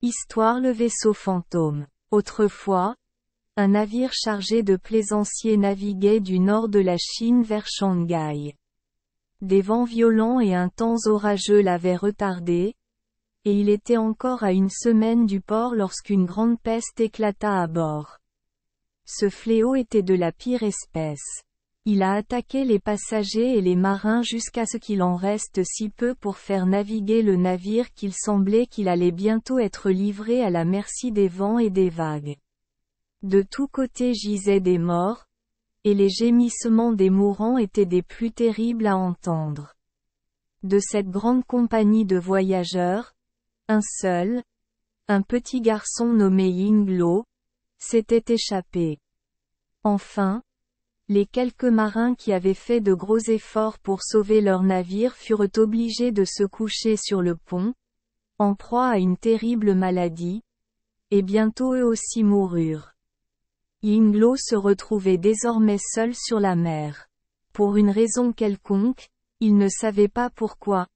Histoire. Le vaisseau fantôme. Autrefois, un navire chargé de plaisanciers naviguait du nord de la Chine vers Shanghai. Des vents violents et un temps orageux l'avaient retardé, et il était encore à une semaine du port lorsqu'une grande peste éclata à bord. Ce fléau était de la pire espèce. Il a attaqué les passagers et les marins jusqu'à ce qu'il en reste si peu pour faire naviguer le navire qu'il semblait qu'il allait bientôt être livré à la merci des vents et des vagues. De tous côtés gisaient des morts, et les gémissements des mourants étaient des plus terribles à entendre. De cette grande compagnie de voyageurs, un seul, un petit garçon nommé Yingluo, s'était échappé. Enfin, les quelques marins qui avaient fait de gros efforts pour sauver leur navire furent obligés de se coucher sur le pont, en proie à une terrible maladie, et bientôt eux aussi moururent. Yingluo se retrouvait désormais seul sur la mer. Pour une raison quelconque, il ne savait pas pourquoi,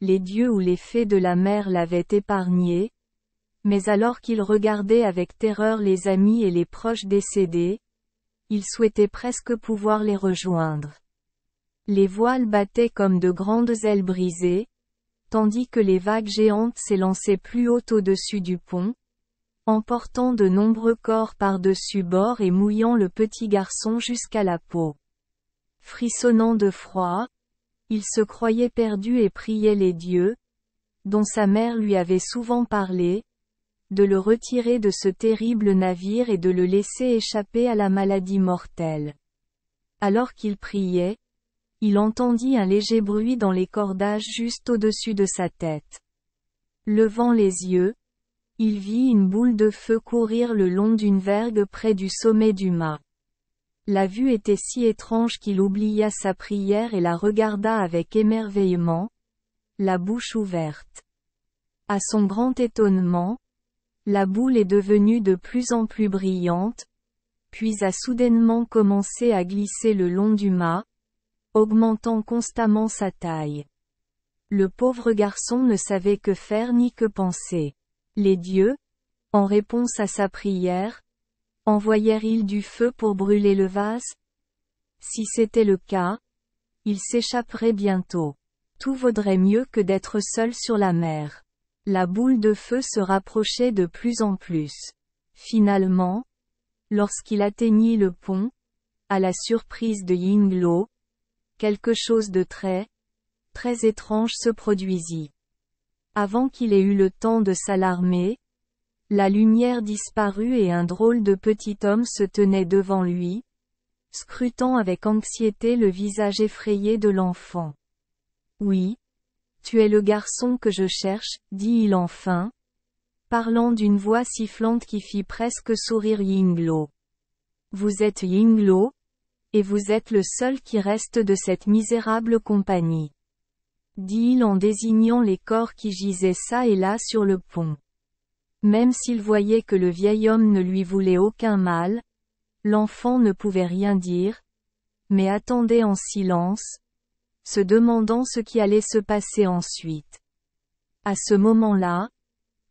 les dieux ou les fées de la mer l'avaient épargné, mais alors qu'il regardait avec terreur les amis et les proches décédés, il souhaitait presque pouvoir les rejoindre. Les voiles battaient comme de grandes ailes brisées, tandis que les vagues géantes s'élançaient plus haut au-dessus du pont, emportant de nombreux corps par-dessus bord et mouillant le petit garçon jusqu'à la peau. Frissonnant de froid, il se croyait perdu et priait les dieux, dont sa mère lui avait souvent parlé, de le retirer de ce terrible navire et de le laisser échapper à la maladie mortelle. Alors qu'il priait, il entendit un léger bruit dans les cordages juste au-dessus de sa tête. Levant les yeux, il vit une boule de feu courir le long d'une vergue près du sommet du mât. La vue était si étrange qu'il oublia sa prière et la regarda avec émerveillement, la bouche ouverte. À son grand étonnement, la boule est devenue de plus en plus brillante, puis a soudainement commencé à glisser le long du mât, augmentant constamment sa taille. Le pauvre garçon ne savait que faire ni que penser. Les dieux, en réponse à sa prière, envoyèrent-ils du feu pour brûler le vase? Si c'était le cas, il s'échapperait bientôt. Tout vaudrait mieux que d'être seul sur la mer. La boule de feu se rapprochait de plus en plus. Finalement, lorsqu'il atteignit le pont, à la surprise de Yingluo, quelque chose de très étrange se produisit. Avant qu'il ait eu le temps de s'alarmer, la lumière disparut et un drôle de petit homme se tenait devant lui, scrutant avec anxiété le visage effrayé de l'enfant. « Oui, tu es le garçon que je cherche, dit-il enfin, parlant d'une voix sifflante qui fit presque sourire Yingluo. Vous êtes Yingluo, et vous êtes le seul qui reste de cette misérable compagnie. Dit-il en désignant les corps qui gisaient çà et là sur le pont. Même s'il voyait que le vieil homme ne lui voulait aucun mal, l'enfant ne pouvait rien dire, mais attendait en silence, se demandant ce qui allait se passer ensuite. À ce moment-là,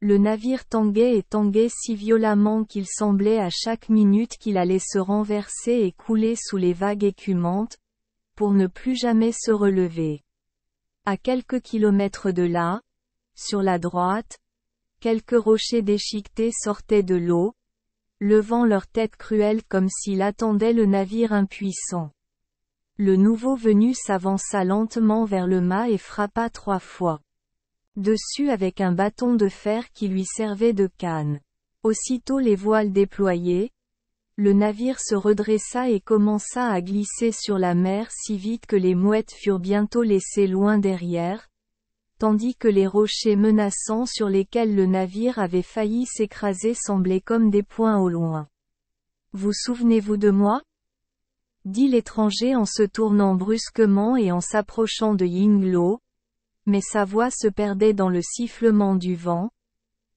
le navire tanguait et tanguait si violemment qu'il semblait à chaque minute qu'il allait se renverser et couler sous les vagues écumantes, pour ne plus jamais se relever. À quelques kilomètres de là, sur la droite, quelques rochers déchiquetés sortaient de l'eau, levant leur tête cruelle comme s'ils attendaient le navire impuissant. Le nouveau venu s'avança lentement vers le mât et frappa 3 fois dessus avec un bâton de fer qui lui servait de canne. Aussitôt les voiles déployées, le navire se redressa et commença à glisser sur la mer si vite que les mouettes furent bientôt laissées loin derrière, tandis que les rochers menaçants sur lesquels le navire avait failli s'écraser semblaient comme des points au loin. « Vous souvenez-vous de moi ? Dit l'étranger en se tournant brusquement et en s'approchant de Yingluo, mais sa voix se perdait dans le sifflement du vent,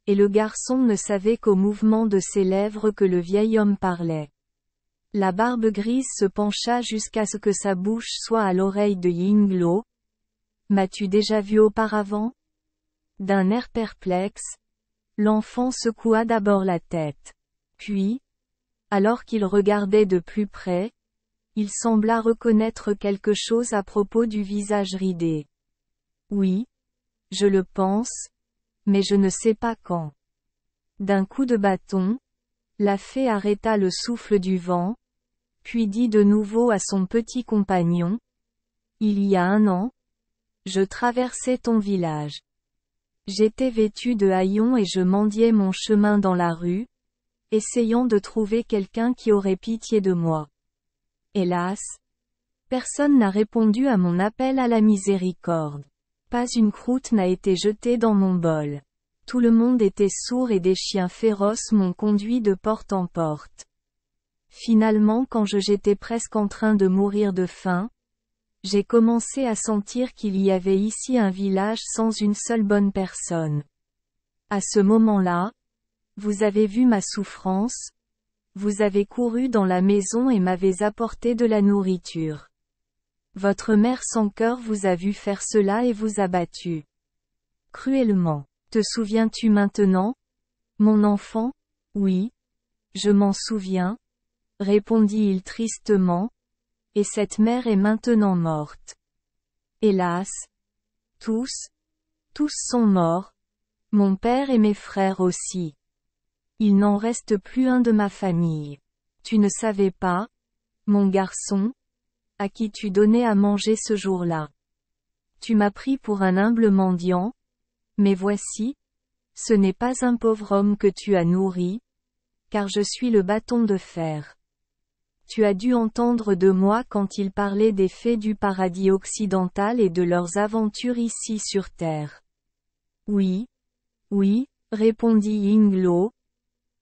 et le garçon ne savait qu'au mouvement de ses lèvres que le vieil homme parlait. La barbe grise se pencha jusqu'à ce que sa bouche soit à l'oreille de Yingluo. « M'as-tu déjà vu auparavant ?» D'un air perplexe, L'enfant secoua d'abord la tête. Puis, alors qu'il regardait de plus près, il sembla reconnaître quelque chose à propos du visage ridé. Oui, je le pense, mais je ne sais pas quand. D'un coup de bâton, la fée arrêta le souffle du vent, puis dit de nouveau à son petit compagnon, « Il y a 1 an, je traversais ton village. J'étais vêtu de haillons et je mendiais mon chemin dans la rue, essayant de trouver quelqu'un qui aurait pitié de moi. Hélas, personne n'a répondu à mon appel à la miséricorde. Pas une croûte n'a été jetée dans mon bol. Tout le monde était sourd et des chiens féroces m'ont conduit de porte en porte. Finalement, quand j'étais presque en train de mourir de faim, j'ai commencé à sentir qu'il y avait ici un village sans une seule bonne personne. À ce moment-là, vous avez vu ma souffrance, vous avez couru dans la maison et m'avez apporté de la nourriture. Votre mère sans cœur vous a vu faire cela et vous a battu. Cruellement. Te souviens-tu maintenant, mon enfant? Oui. Je m'en souviens, répondit-il tristement, et cette mère est maintenant morte. Hélas. Tous sont morts, mon père et mes frères aussi. Il n'en reste plus un de ma famille. Tu ne savais pas, mon garçon, à qui tu donnais à manger ce jour-là. Tu m'as pris pour un humble mendiant, mais voici, ce n'est pas un pauvre homme que tu as nourri, car je suis le bâton de fer. Tu as dû entendre de moi quand il parlait des fées du paradis occidental et de leurs aventures ici sur terre. Oui, répondit Yingluo,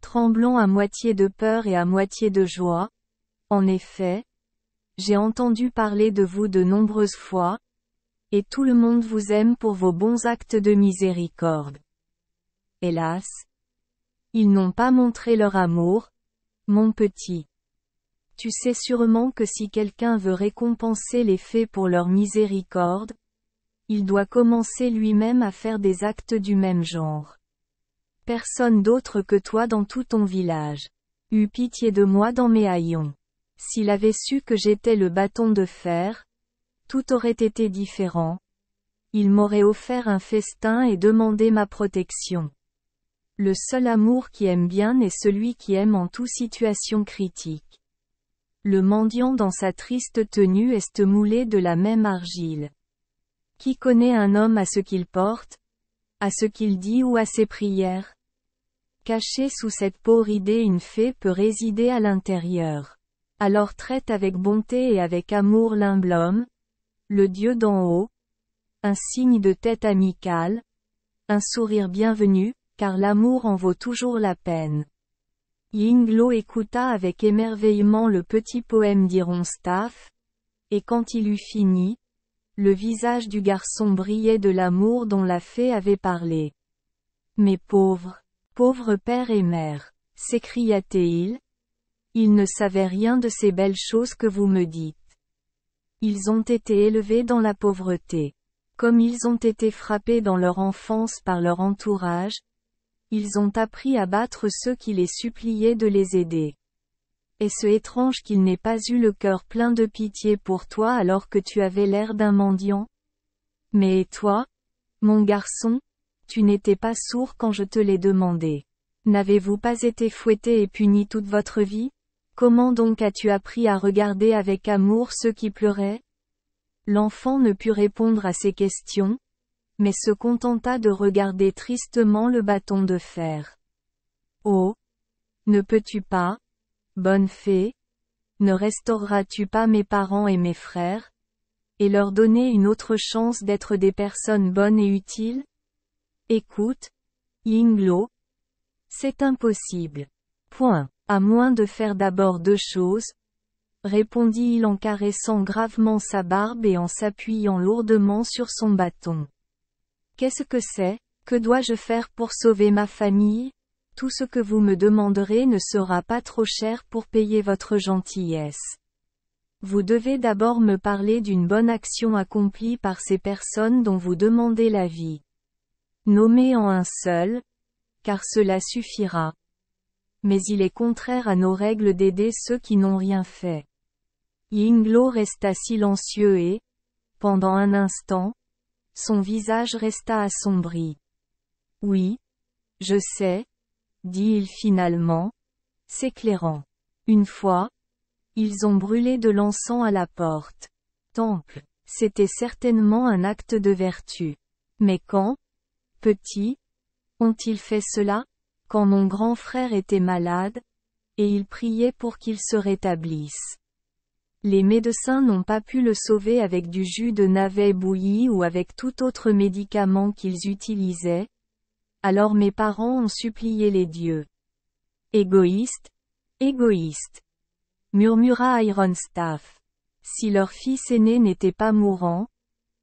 tremblant à moitié de peur et à moitié de joie. En effet, j'ai entendu parler de vous de nombreuses fois, et tout le monde vous aime pour vos bons actes de miséricorde. Hélas, ils n'ont pas montré leur amour, mon petit. Tu sais sûrement que si quelqu'un veut récompenser les fées pour leur miséricorde, il doit commencer lui-même à faire des actes du même genre. Personne d'autre que toi dans tout ton village eut pitié de moi dans mes haillons. S'il avait su que j'étais le bâton de fer, tout aurait été différent. Il m'aurait offert un festin et demandé ma protection. Le seul amour qui aime bien est celui qui aime en toute situation critique. Le mendiant dans sa triste tenue est moulé de la même argile. Qui connaît un homme à ce qu'il porte, à ce qu'il dit ou à ses prières? Cachée sous cette peau ridée, une fée peut résider à l'intérieur. Alors traite avec bonté et avec amour l'humble homme, le Dieu d'en haut, un signe de tête amical, un sourire bienvenu, car l'amour en vaut toujours la peine. Yingluo écouta avec émerveillement le petit poème d'Ironstaff, et quand il eut fini, le visage du garçon brillait de l'amour dont la fée avait parlé. Mes pauvres père et mère, s'écria-t-il, ils ne savaient rien de ces belles choses que vous me dites. Ils ont été élevés dans la pauvreté. Comme ils ont été frappés dans leur enfance par leur entourage, ils ont appris à battre ceux qui les suppliaient de les aider. Est-ce étrange qu'ils n'aient pas eu le cœur plein de pitié pour toi alors que tu avais l'air d'un mendiant? Mais et toi, mon garçon, tu n'étais pas sourd quand je te l'ai demandé. N'avez-vous pas été fouetté et puni toute votre vie? Comment donc as-tu appris à regarder avec amour ceux qui pleuraient? L'enfant ne put répondre à ces questions, mais se contenta de regarder tristement le bâton de fer. Oh! Ne peux-tu pas, bonne fée? Ne restaureras-tu pas mes parents et mes frères, et leur donner une autre chance d'être des personnes bonnes et utiles? Écoute, Yingluo. C'est impossible. Point. À moins de faire d'abord 2 choses, répondit-il en caressant gravement sa barbe et en s'appuyant lourdement sur son bâton. Qu'est-ce que c'est? Que dois-je faire pour sauver ma famille? Tout ce que vous me demanderez ne sera pas trop cher pour payer votre gentillesse. Vous devez d'abord me parler d'une bonne action accomplie par ces personnes dont vous demandez l'avis. Nommez en un seul, car cela suffira. Mais il est contraire à nos règles d'aider ceux qui n'ont rien fait. Yingluo resta silencieux et, pendant un instant, son visage resta assombri. Oui, je sais, dit-il finalement, s'éclairant. Une fois, ils ont brûlé de l'encens à la porte. Temple, c'était certainement un acte de vertu. Mais quand, petit, ont-ils fait cela? Quand mon grand frère était malade, et il priait pour qu'il se rétablisse. Les médecins n'ont pas pu le sauver avec du jus de navet bouilli ou avec tout autre médicament qu'ils utilisaient. Alors mes parents ont supplié les dieux. Égoïste, égoïste, murmura Ironstaff. Si leur fils aîné n'était pas mourant,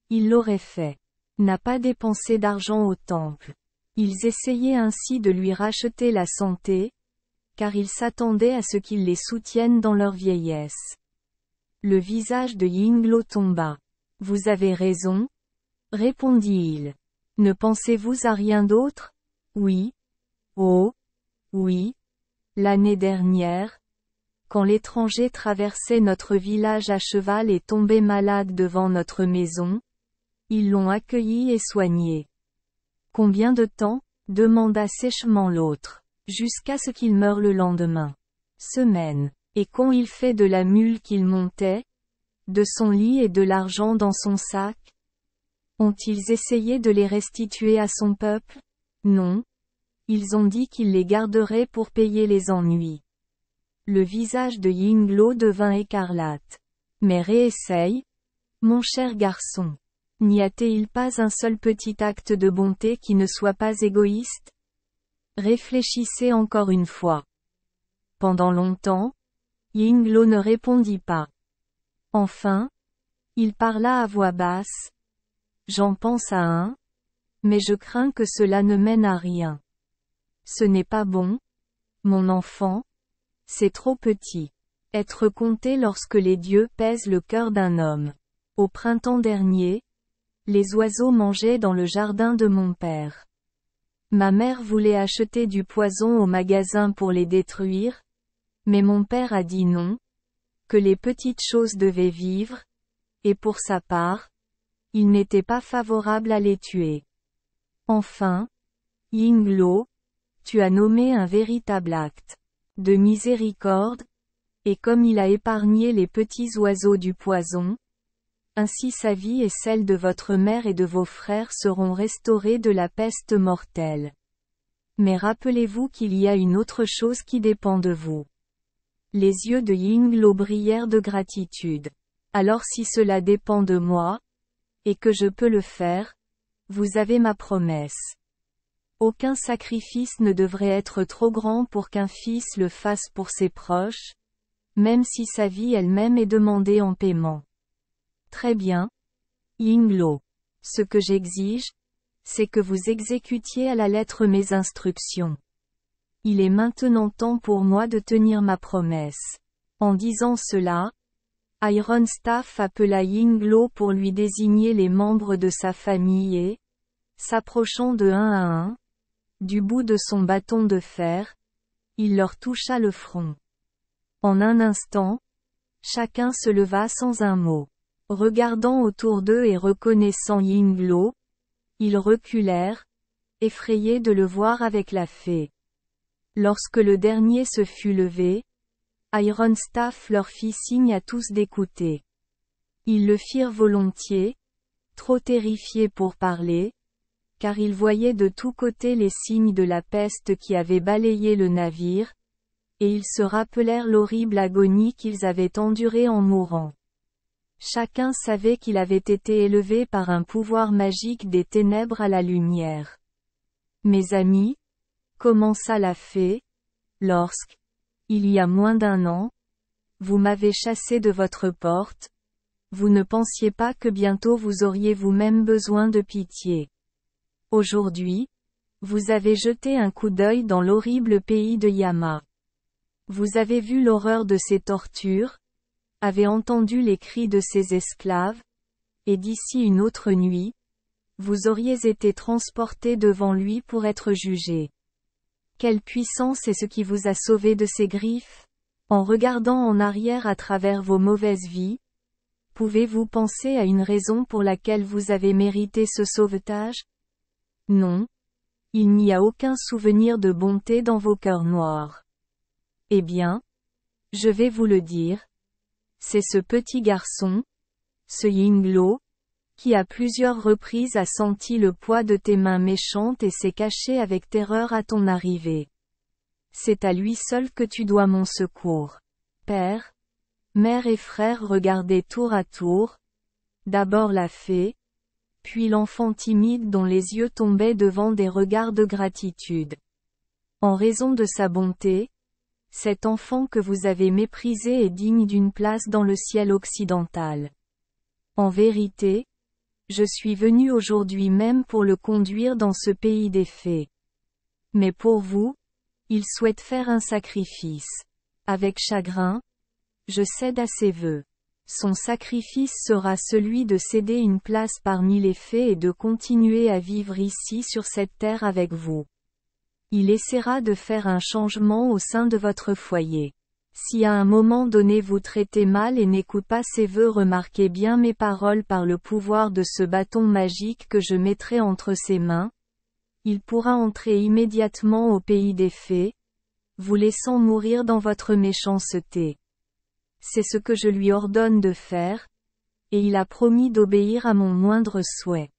ils l'auraient fait. N'a pas dépensé d'argent au temple. Ils essayaient ainsi de lui racheter la santé, car ils s'attendaient à ce qu'il les soutienne dans leur vieillesse. Le visage de Yingluo tomba. Vous avez raison, répondit-il. Ne pensez-vous à rien d'autre? Oui. Oh, oui. L'année dernière, quand l'étranger traversait notre village à cheval et tombait malade devant notre maison, ils l'ont accueilli et soigné. Combien de temps? Demanda sèchement l'autre. Jusqu'à ce qu'il meure le lendemain. Semaine. Et quand il fait de la mule qu'il montait, de son lit et de l'argent dans son sac? Ont-ils essayé de les restituer à son peuple? Non. Ils ont dit qu'ils les garderaient pour payer les ennuis. Le visage de Yingluo devint écarlate. Mais réessaye, mon cher garçon. N'y a-t-il pas un seul petit acte de bonté qui ne soit pas égoïste? Réfléchissez encore une fois. Pendant longtemps, Yingluo ne répondit pas. Enfin, il parla à voix basse. J'en pense à un, mais je crains que cela ne mène à rien. Ce n'est pas bon, mon enfant, c'est trop petit. Être compté lorsque les dieux pèsent le cœur d'un homme. Au printemps dernier, les oiseaux mangeaient dans le jardin de mon père. Ma mère voulait acheter du poison au magasin pour les détruire, mais mon père a dit non, que les petites choses devaient vivre, et pour sa part, il n'était pas favorable à les tuer. Enfin, Yingluo, tu as nommé un véritable acte de miséricorde, et comme il a épargné les petits oiseaux du poison, ainsi sa vie et celle de votre mère et de vos frères seront restaurées de la peste mortelle. Mais rappelez-vous qu'il y a une autre chose qui dépend de vous. Les yeux de Yingluo brillèrent de gratitude. Alors si cela dépend de moi, et que je peux le faire, vous avez ma promesse. Aucun sacrifice ne devrait être trop grand pour qu'un fils le fasse pour ses proches, même si sa vie elle-même est demandée en paiement. Très bien, Yingluo. Ce que j'exige, c'est que vous exécutiez à la lettre mes instructions. Il est maintenant temps pour moi de tenir ma promesse. En disant cela, Ironstaff appela Yingluo pour lui désigner les membres de sa famille et, s'approchant de un à un, du bout de son bâton de fer, il leur toucha le front. En un instant, chacun se leva sans un mot. Regardant autour d'eux et reconnaissant Yingluo, ils reculèrent, effrayés de le voir avec la fée. Lorsque le dernier se fut levé, Ironstaff leur fit signe à tous d'écouter. Ils le firent volontiers, trop terrifiés pour parler, car ils voyaient de tous côtés les signes de la peste qui avait balayé le navire, et ils se rappelèrent l'horrible agonie qu'ils avaient endurée en mourant. Chacun savait qu'il avait été élevé par un pouvoir magique des ténèbres à la lumière. Mes amis, commença la fée, lorsque, il y a moins d'un an, vous m'avez chassé de votre porte, vous ne pensiez pas que bientôt vous auriez vous-même besoin de pitié. Aujourd'hui, vous avez jeté un coup d'œil dans l'horrible pays de Yama. Vous avez vu l'horreur de ses tortures, avez entendu les cris de ses esclaves, et d'ici une autre nuit, vous auriez été transporté devant lui pour être jugé. Quelle puissance est ce qui vous a sauvé de ces griffes? En regardant en arrière à travers vos mauvaises vies, pouvez-vous penser à une raison pour laquelle vous avez mérité ce sauvetage? Non. Il n'y a aucun souvenir de bonté dans vos cœurs noirs. Eh bien, je vais vous le dire. C'est ce petit garçon, ce Yingluo, qui à plusieurs reprises a senti le poids de tes mains méchantes et s'est caché avec terreur à ton arrivée. C'est à lui seul que tu dois mon secours. Père, mère et frère regardaient tour à tour, d'abord la fée, puis l'enfant timide dont les yeux tombaient devant des regards de gratitude. En raison de sa bonté, cet enfant que vous avez méprisé est digne d'une place dans le ciel occidental. En vérité, je suis venu aujourd'hui même pour le conduire dans ce pays des fées. Mais pour vous, il souhaite faire un sacrifice. Avec chagrin, je cède à ses vœux. Son sacrifice sera celui de céder une place parmi les fées et de continuer à vivre ici sur cette terre avec vous. Il essaiera de faire un changement au sein de votre foyer. Si à un moment donné vous traitez mal et n'écoutez pas ses vœux, remarquez bien mes paroles par le pouvoir de ce bâton magique que je mettrai entre ses mains. Il pourra entrer immédiatement au pays des fées, vous laissant mourir dans votre méchanceté. C'est ce que je lui ordonne de faire, et il a promis d'obéir à mon moindre souhait.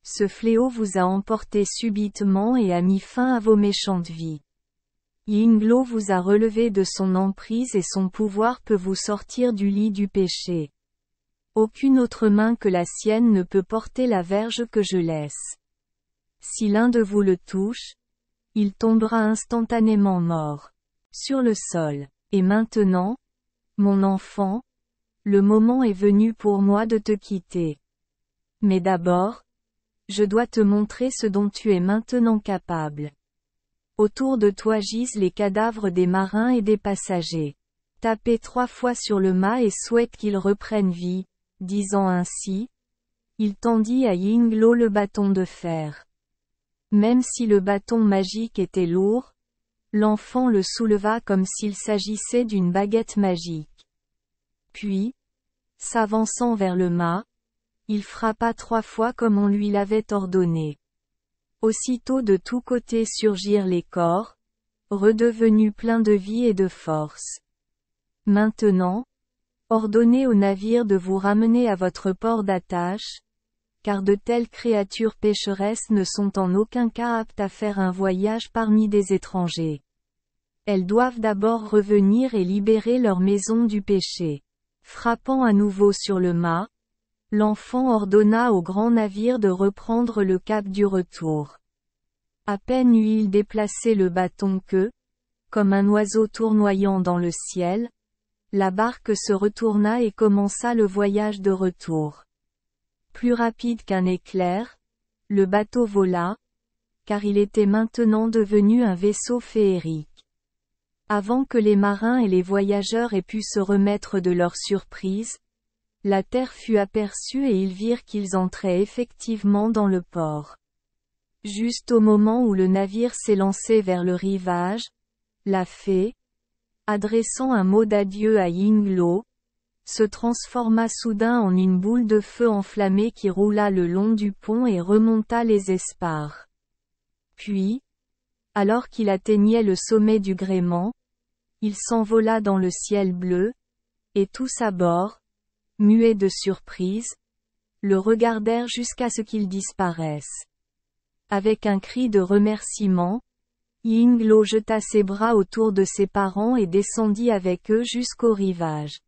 Ce fléau vous a emporté subitement et a mis fin à vos méchantes vies. Yingluo vous a relevé de son emprise et son pouvoir peut vous sortir du lit du péché. Aucune autre main que la sienne ne peut porter la verge que je laisse. Si l'un de vous le touche, il tombera instantanément mort sur le sol. Et maintenant, mon enfant, le moment est venu pour moi de te quitter. Mais d'abord, je dois te montrer ce dont tu es maintenant capable. Autour de toi gisent les cadavres des marins et des passagers. Tapez 3 fois sur le mât et souhaite qu'ils reprennent vie. Disant ainsi, il tendit à Yingluo le bâton de fer. Même si le bâton magique était lourd, l'enfant le souleva comme s'il s'agissait d'une baguette magique. Puis, s'avançant vers le mât, il frappa 3 fois comme on lui l'avait ordonné. Aussitôt de tous côtés surgirent les corps, redevenus pleins de vie et de force. Maintenant, ordonnez au navire de vous ramener à votre port d'attache, car de telles créatures pécheresses ne sont en aucun cas aptes à faire un voyage parmi des étrangers. Elles doivent d'abord revenir et libérer leur maison du péché. Frappant à nouveau sur le mât, l'enfant ordonna au grand navire de reprendre le cap du retour. À peine eut-il déplacé le bâton que, comme un oiseau tournoyant dans le ciel, la barque se retourna et commença le voyage de retour. Plus rapide qu'un éclair, le bateau vola, car il était maintenant devenu un vaisseau féerique. Avant que les marins et les voyageurs aient pu se remettre de leur surprise, la terre fut aperçue et ils virent qu'ils entraient effectivement dans le port. Juste au moment où le navire s'élançait vers le rivage, la fée, adressant un mot d'adieu à Yingluo, se transforma soudain en une boule de feu enflammée qui roula le long du pont et remonta les espars. Puis, alors qu'il atteignait le sommet du gréement, il s'envola dans le ciel bleu, et tous à bord, muets de surprise, le regardèrent jusqu'à ce qu'il disparaisse. Avec un cri de remerciement, Yingluo jeta ses bras autour de ses parents et descendit avec eux jusqu'au rivage.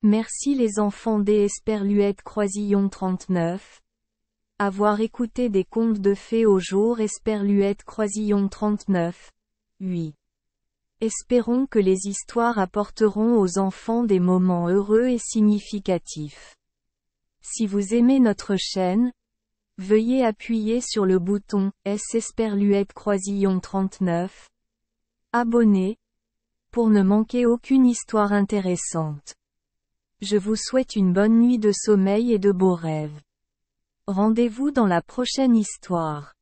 Merci les enfants des Esperluette Croisillon 39. Avoir écouté des contes de fées au jour Esperluette Croisillon 39. 8. Espérons que les histoires apporteront aux enfants des moments heureux et significatifs. Si vous aimez notre chaîne, veuillez appuyer sur le bouton S Esperluette Croisillon 39. Abonner, pour ne manquer aucune histoire intéressante. Je vous souhaite une bonne nuit de sommeil et de beaux rêves. Rendez-vous dans la prochaine histoire.